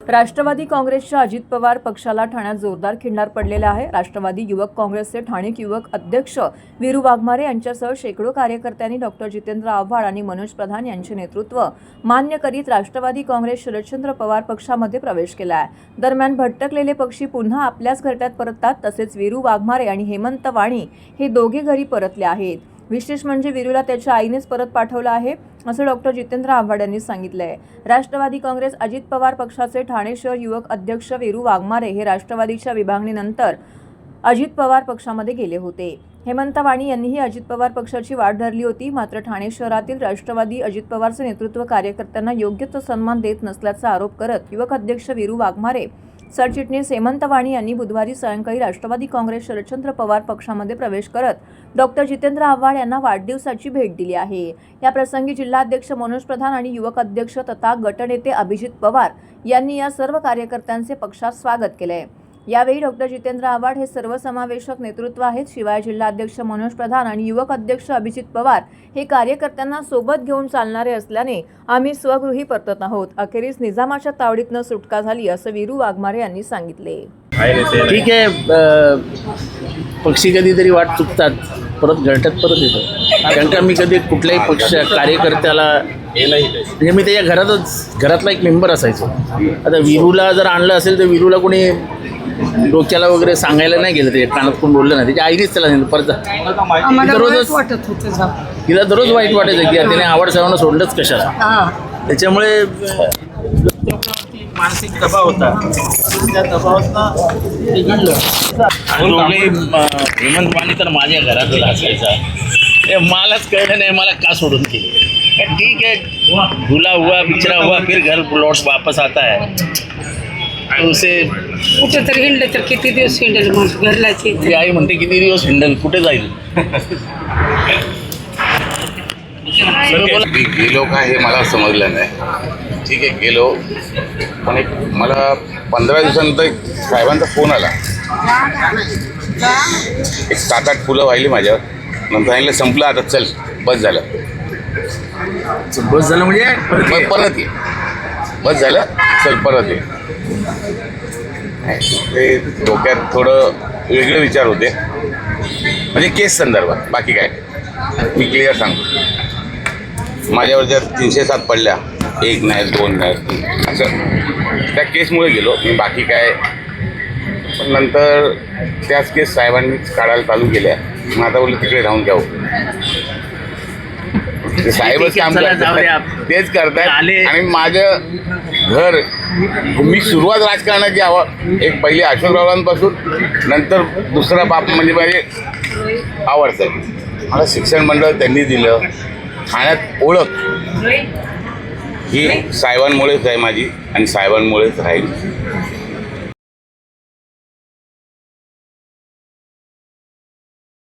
राष्ट्रवादी काँग्रेसच्या अजित पवार पक्षाला ठाण्यात जोरदार खिंडार पडलेला आहे। राष्ट्रवादी युवक काँग्रेसचे ठाणे युवक अध्यक्ष वीरू वाघमारे यांच्यासह शेकडो कार्यकर्त्यांनी डॉक्टर जितेंद्र आव्हाड आणि मनोज प्रधान यांचे नेतृत्व मान्य करीत राष्ट्रवादी काँग्रेस शरदचंद्र पवार पक्षामध्ये प्रवेश केला आहे। दरम्यान भटकलेले पक्षी पुन्हा आपल्याच घरट्यात परततात। तसेच वीरू वाघमारे आणि हेमंत वाणी हे दोघे घरी परतले आहेत। विशेष म्हणजे वीरूला त्याच्या आईनेच परत पाठवलं आहे असं डॉक्टर जितेंद्र आव्हाड यांनी सांगितलंय। राष्ट्रवादी काँग्रेस अजित पवार पक्षाचे ठाणे शहर युवक अध्यक्ष वीरू वाघमारे हे राष्ट्रवादीच्या विभागणीनंतर अजित पवार पक्षामध्ये गेले होते। हेमंत वाणी यांनीही अजित पवार पक्षाची वाट धरली होती। मात्र ठाणे शहरातील राष्ट्रवादी अजित पवारचे नेतृत्व कार्यकर्त्यांना योग्य तो सन्मान देत नसल्याचा आरोप करत युवक अध्यक्ष वीरू वाघमारे सरचिटणीस हेमंत वाणी यांनी बुधवारी सायंकाळी राष्ट्रवादी काँग्रेस शरदचंद्र पवार पक्षामध्ये प्रवेश करत डॉक्टर जितेंद्र आव्हाड यांना वाढदिवसाची भेट दिली आहे। या प्रसंगी जिल्हाध्यक्ष मनोज प्रधान आणि युवक अध्यक्ष तथा गटनेते अभिजित पवार यांनी या सर्व कार्यकर्त्यांचे पक्षात स्वागत केले। यावेळी डॉक्टर जितेंद्र आव्हाड हे सर्वसमावेशक नेतृत्व आहेत। शिवाय जिल्हाध्यक्ष मनोज प्रधान आणि युवक अध्यक्ष अभिजित पवार हे कार्यकर्त्यांना सोबत घेऊन चालणारे असल्याने आम्ही स्वगृही परतत आहोत। अखेरीस निजामाच्या तावडीतनं सुटका झाली असं वीरू वाघमारे यांनी सांगितले। ठीक आहे, पक्षी कधीतरी वाट चुकतात, परत घरट्यात परत येतो। कारण का मी कधी कुठल्याही पक्ष कार्यकर्त्याला म्हणजे मी त्याच्या घरातला एक मेंबर असायचो। आता वीरूला जर आणलं असेल तर वीरूला कोणी डोक्याला वगैरे सांगायला नाही गेलं, ते कानात कोण बोललं नाही, त्याच्या आईनेच त्याला परत दररोजच वाटत होतं, तिला दररोज वाईट वाटायचं की त्याने आवड सर्वांना सोडलंच कशाला। त्याच्यामुळे मानसिक दबाव होता, त्या दबावातनं हेमंत वाणी तर माझ्या घरातच असायचा। मलाच कळलं नाही मला का सोडून केले। ठीक है, भूला हुआ बिछड़ा हुआ फिर घर लौट वापस आता है। उसे कुठे तरी हिंडलं तर किती दिवस हिंडल मग घरला ती आई म्हणते किती दिवस हिंडल, कुठे जाईल। गेलो का हे मला समजलं नाही। ठीक आहे गेलो, पण एक मला 15 दिवसानंतर एक साहेबांचा फोन आला। एक 7-8 फुलं वाहिली माझ्यावर, नंतर सांगितलं संपलं आता, चल बस झालं। बस झालं म्हणजे परत ये, बस झालं चल परत ये। ते डोक्यात थोडं वेगळे विचार होते, म्हणजे केस संदर्भात, बाकी काय मी क्लिअर सांगतो। माझ्यावर ज्या 307 पडल्या, 1 नाही 2 नाही असं, त्या केसमुळे गेलो मी, बाकी काय। पण नंतर त्याच केस साहेबांनीच काढायला चालू केल्या। मग आता बोललं तिकडे राहून घ्यावं, ते साहेबच काम करतात, तेच करतात। आणि माझं घर, मी सुरुवात राजकारणाची एक पहिली अशोकरावांपासून, नंतर दुसरा बाप म्हणजे माझे आवडतं। मला शिक्षण मंडळ त्यांनी दिलं, ठाण्यात ओळख ही साहेबांमुळेच आहे माझी, आणि साहेबांमुळेच राहील।